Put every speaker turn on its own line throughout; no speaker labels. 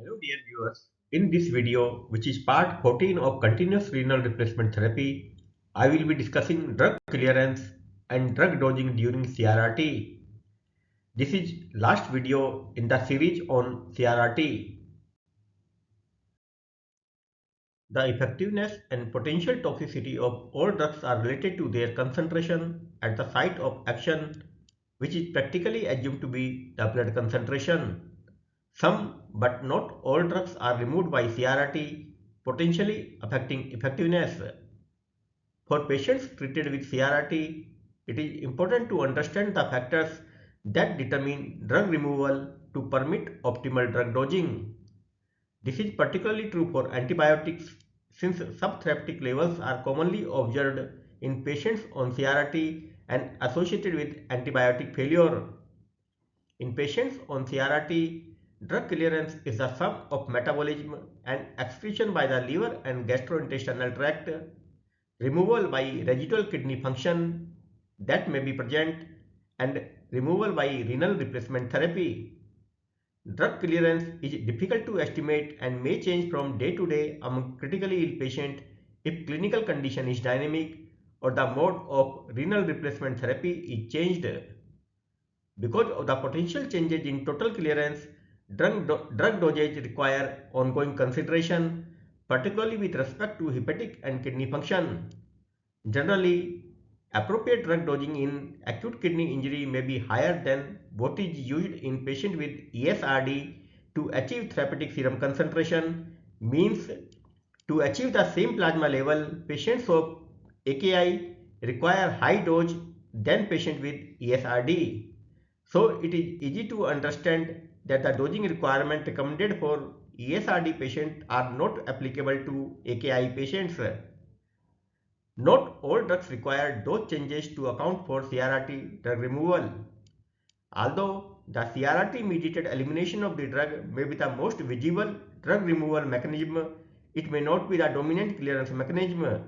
Hello dear viewers, in this video which is part 14 of continuous renal replacement therapy, I will be discussing drug clearance and drug dosing during CRRT. This is last video in the series on CRRT. The effectiveness and potential toxicity of all drugs are related to their concentration at the site of action, which is practically assumed to be the blood concentration. Some but not all drugs are removed by CRRT, potentially affecting effectiveness. For patients treated with CRRT, it is important to understand the factors that determine drug removal to permit optimal drug dosing. This is particularly true for antibiotics since subtherapeutic levels are commonly observed in patients on CRRT and associated with antibiotic failure. In patients on CRRT, drug clearance is the sum of metabolism and excretion by the liver and gastrointestinal tract, removal by residual kidney function that may be present, and removal by renal replacement therapy. Drug clearance is difficult to estimate and may change from day to day among critically ill patients if clinical condition is dynamic or the mode of renal replacement therapy is changed. Because of the potential changes in total clearance, drug dosage require ongoing consideration, particularly with respect to hepatic and kidney function. Generally, appropriate drug dosing in acute kidney injury may be higher than what is used in patients with ESRD to achieve therapeutic serum concentration, means to achieve the same plasma level, patients of AKI require high dose than patients with ESRD. So it is easy to understand that the dosing requirement recommended for ESRD patients are not applicable to AKI patients. Not all drugs require dose changes to account for CRRT drug removal. Although the CRRT mediated elimination of the drug may be the most visible drug removal mechanism, it may not be the dominant clearance mechanism.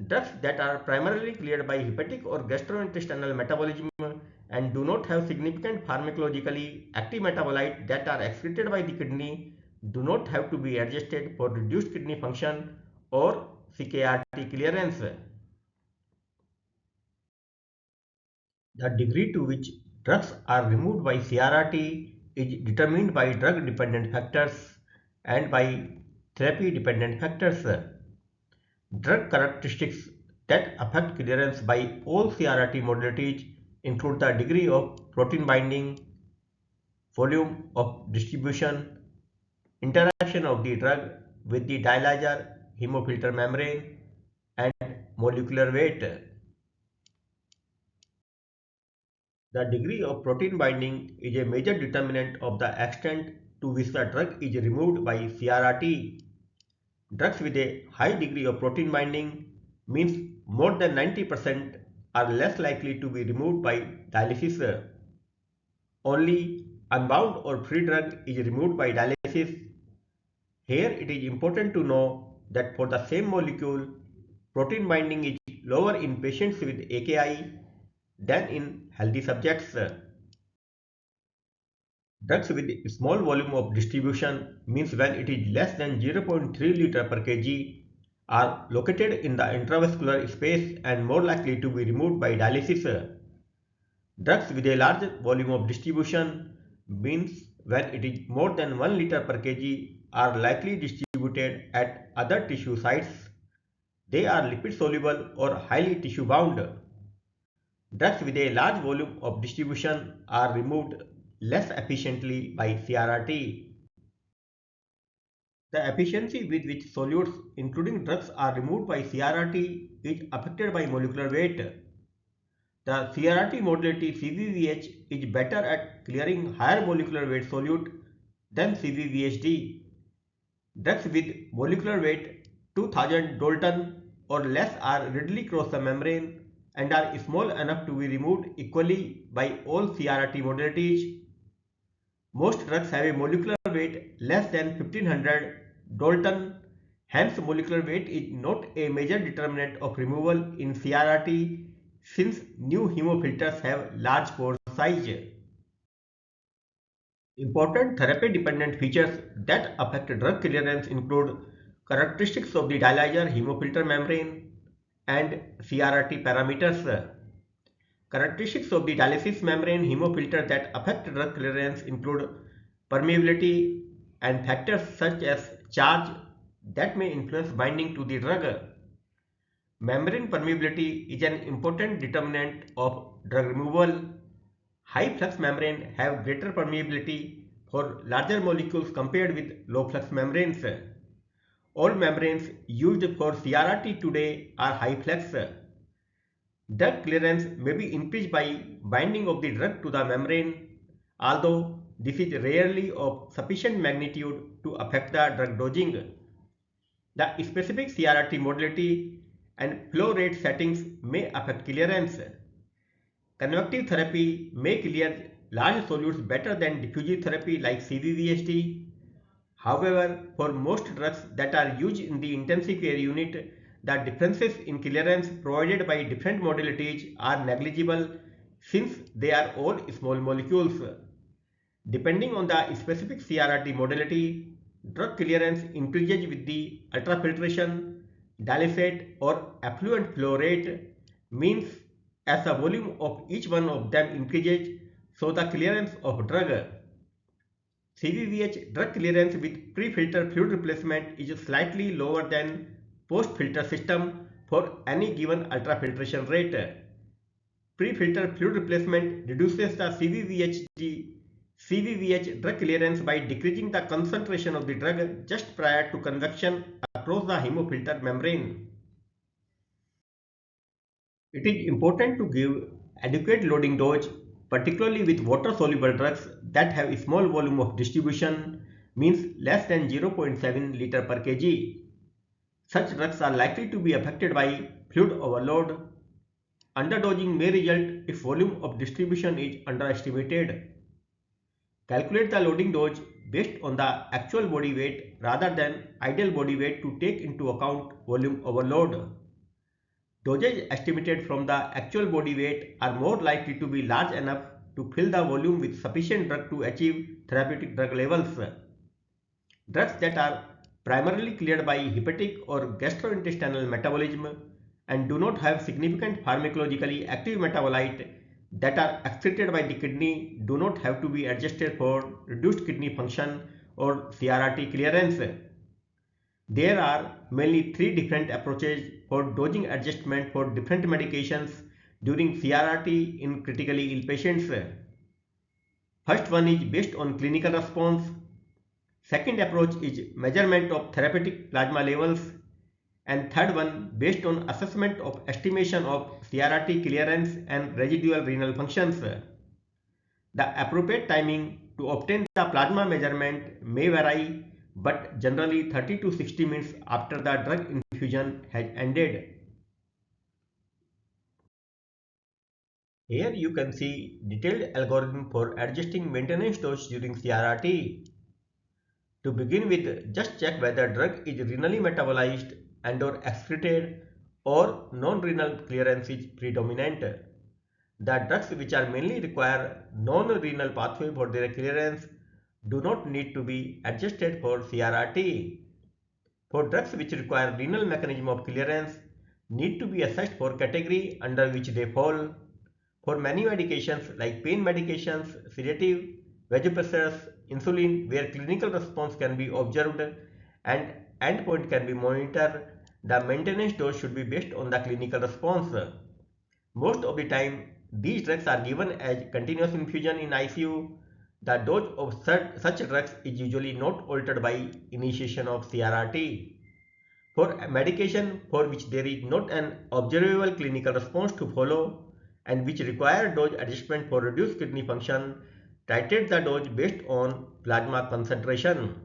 Drugs that are primarily cleared by hepatic or gastrointestinal metabolism and do not have significant pharmacologically active metabolites that are excreted by the kidney do not have to be adjusted for reduced kidney function or CKRT clearance. The degree to which drugs are removed by CRRT is determined by drug dependent factors and by therapy dependent factors. Drug characteristics that affect clearance by all CRRT modalities include the degree of protein binding, volume of distribution, interaction of the drug with the dialyzer hemofilter membrane, and molecular weight. The degree of protein binding is a major determinant of the extent to which the drug is removed by CRRT. Drugs with a high degree of protein binding means more than 90% are less likely to be removed by dialysis. Only unbound or free drug is removed by dialysis. Here it is important to know that for the same molecule, protein binding is lower in patients with AKI than in healthy subjects. Drugs with small volume of distribution means when it is less than 0.3 liter per kg are located in the intravascular space and more likely to be removed by dialysis. Drugs with a large volume of distribution means when it is more than 1 liter per kg are likely distributed at other tissue sites. They are lipid soluble or highly tissue bound. Drugs with a large volume of distribution are removed less efficiently by CRRT. The efficiency with which solutes, including drugs, are removed by CRRT is affected by molecular weight. The CRRT modality CVVH is better at clearing higher molecular weight solute than CVVHD. Drugs with molecular weight 2000 Dalton or less are readily cross the membrane and are small enough to be removed equally by all CRRT modalities. Most drugs have a molecular weight less than 1500 Dalton, hence molecular weight is not a major determinant of removal in CRRT since new hemofilters have large pore size. Important therapy-dependent features that affect drug clearance include characteristics of the dialyzer hemofilter membrane and CRRT parameters. Characteristics of the dialysis membrane hemofilter that affect drug clearance include permeability and factors such as charge that may influence binding to the drug. Membrane permeability is an important determinant of drug removal. High flux membrane have greater permeability for larger molecules compared with low flux membranes. All membranes used for CRRT today are high flux. Drug clearance may be increased by binding of the drug to the membrane, although this is rarely of sufficient magnitude to affect the drug dosing. The specific CRRT modality and flow rate settings may affect clearance. Convective therapy may clear large solutes better than diffusive therapy like CVVHT. However, for most drugs that are used in the intensive care unit, the differences in clearance provided by different modalities are negligible since they are all small molecules. Depending on the specific CRRT modality, drug clearance increases with the ultrafiltration, dialysate or effluent flow rate means as the volume of each one of them increases, so the clearance of drug. CVVH drug clearance with pre-filter fluid replacement is slightly lower than post-filter system for any given ultrafiltration rate. Pre-filter fluid replacement reduces the CVVH drug clearance by decreasing the concentration of the drug just prior to convection across the hemofilter membrane. It is important to give adequate loading dose, particularly with water-soluble drugs that have a small volume of distribution, means less than 0.7 liter per kg. Such drugs are likely to be affected by fluid overload. Underdosing may result if volume of distribution is underestimated. Calculate the loading dose based on the actual body weight rather than ideal body weight to take into account volume overload. Dosage estimated from the actual body weight are more likely to be large enough to fill the volume with sufficient drug to achieve therapeutic drug levels. Drugs that are primarily cleared by hepatic or gastrointestinal metabolism and do not have significant pharmacologically active metabolite that are excreted by the kidney do not have to be adjusted for reduced kidney function or CRRT clearance. There are mainly three different approaches for dosing adjustment for different medications during CRRT in critically ill patients. First one is based on clinical response. Second approach is measurement of therapeutic plasma levels. And third one based on assessment of estimation of CRRT clearance and residual renal functions. The appropriate timing to obtain the plasma measurement may vary, but generally 30 to 60 minutes after the drug infusion has ended. Here you can see detailed algorithm for adjusting maintenance dose during CRRT. To begin with, just check whether drug is renally metabolized and or excreted or non-renal clearance is predominant. The drugs which are mainly require non-renal pathway for their clearance do not need to be adjusted for CRRT. For drugs which require renal mechanism of clearance need to be assessed for category under which they fall. For many medications like pain medications, sedative, vasopressors, insulin, where clinical response can be observed and endpoint can be monitored, the maintenance dose should be based on the clinical response. Most of the time, these drugs are given as continuous infusion in ICU. The dose of such drugs is usually not altered by initiation of CRRT. For a medication for which there is not an observable clinical response to follow and which require dose adjustment for reduced kidney function, titrate the dose based on plasma concentration.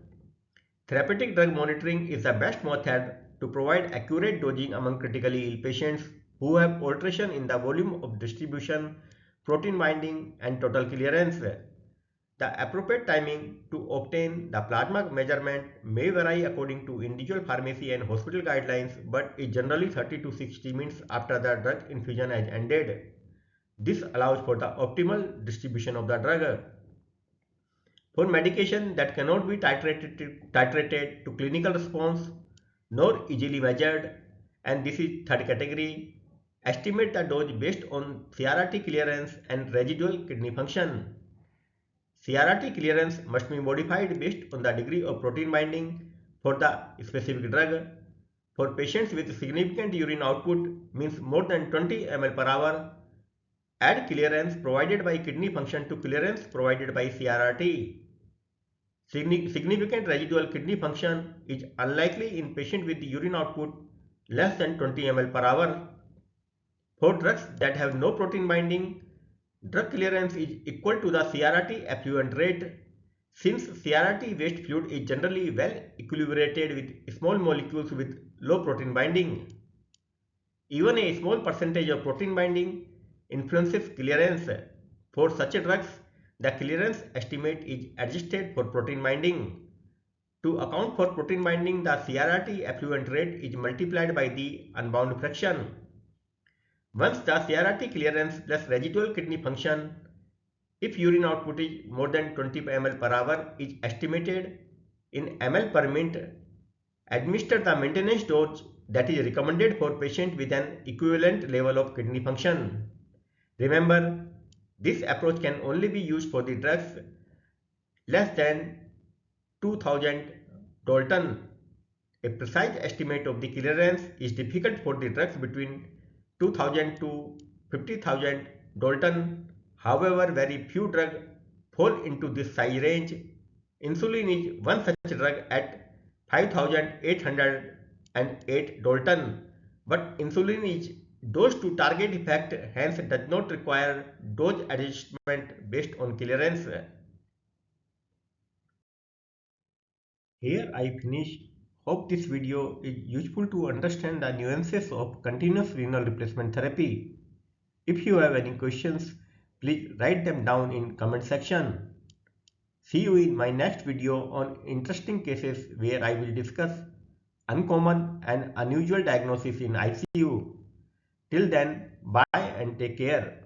Therapeutic drug monitoring is the best method to provide accurate dosing among critically ill patients who have alteration in the volume of distribution, protein binding and total clearance. The appropriate timing to obtain the plasma measurement may vary according to individual pharmacy and hospital guidelines but is generally 30 to 60 minutes after the drug infusion has ended. This allows for the optimal distribution of the drug. For medication that cannot be titrated to clinical response nor easily measured, and this is third category, estimate the dose based on CRRT clearance and residual kidney function. CRRT clearance must be modified based on the degree of protein binding for the specific drug. For patients with significant urine output means more than 20 ml per hour, add clearance provided by kidney function to clearance provided by CRRT. Significant residual kidney function is unlikely in patient with urine output less than 20 ml per hour. For drugs that have no protein binding, drug clearance is equal to the CRRT effluent rate. Since CRRT waste fluid is generally well equilibrated with small molecules with low protein binding. Even a small percentage of protein binding influences clearance. For such drugs, the clearance estimate is adjusted for protein binding. To account for protein binding, the CRRT effluent rate is multiplied by the unbound fraction. Once the CRRT clearance plus residual kidney function, if urine output is more than 20 ml per hour, is estimated in ml per minute, administer the maintenance dose that is recommended for patient with an equivalent level of kidney function. Remember, this approach can only be used for the drugs less than 2000 Dalton. A precise estimate of the clearance is difficult for the drugs between 2000 to 50,000 Dalton. However, very few drugs fall into this size range. Insulin is one such drug at 5808 Dalton, but insulin is dosed to target effect, hence does not require dose adjustment based on clearance. Here I finish. Hope this video is useful to understand the nuances of continuous renal replacement therapy. If you have any questions, please write them down in comment section. See you in my next video on interesting cases where I will discuss uncommon and unusual diagnosis in ICU. Till then, bye and take care.